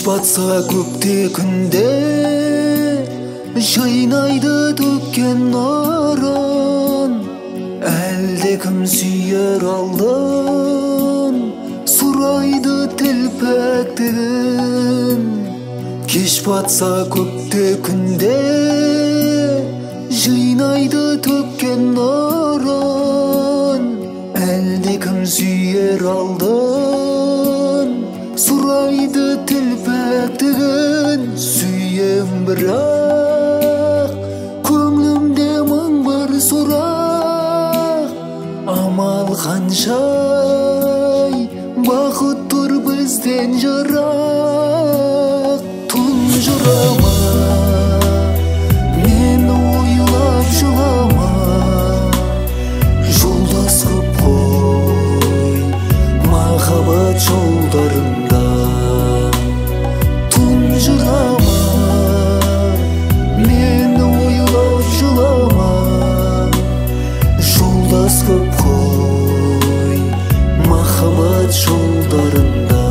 батса көкте күнде жайнайды төккен нұрын, әлде кім сүйер алдын сұрайды телпектігін. Кеш батса көкте күнде жайнайды төккен нұрын, әлде кім сүйер алдын сұрайды телпектігін. Сүйем бірақ көңлімде мың бір сұрақ, амал қаншай бақыт тұр бізден жырақ. Тұнжырама мені ойлап жылама, жолдас көп қой махаббат жолдарында. Тұнжырама мені ойлап жылама, жолдас көп қой махаббат жолдарында.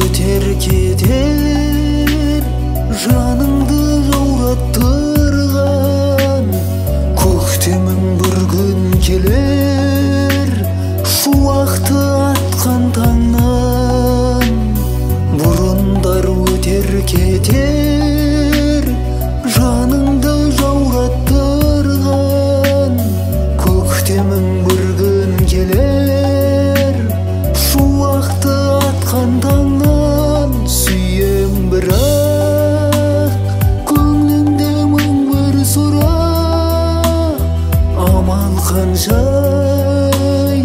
Өтер кетер жаныңды жаураттырған, көктемің бір күн келер шуақты атқан таңнан. Бұрындар өтер кетер жаныңды жаураттырған, көктемің бір күн келер шуақты атқан таңнан. Сүйем бірақ көңлімде мың бір сұрақ, амал қаншай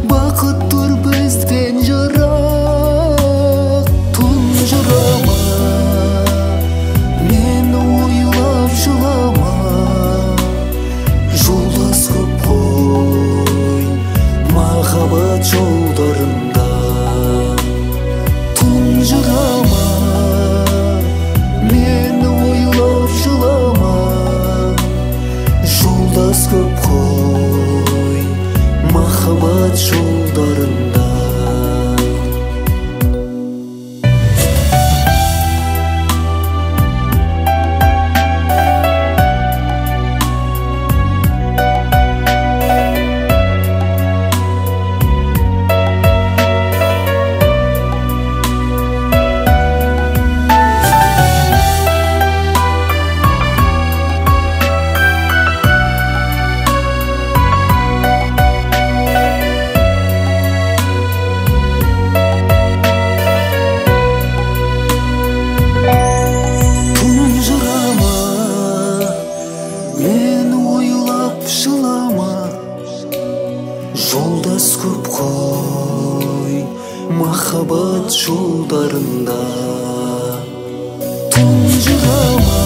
бақыт тұр бізден жырақ. Тұнжырама мені ойлап жылама, жолдас көп қой махаббат жолдарында. Тұнжырама мені ойлап жылама, жолдас көп қой махаббат жолдарында. Жолдас көп қой махаббат жолдарында. Тұнжырама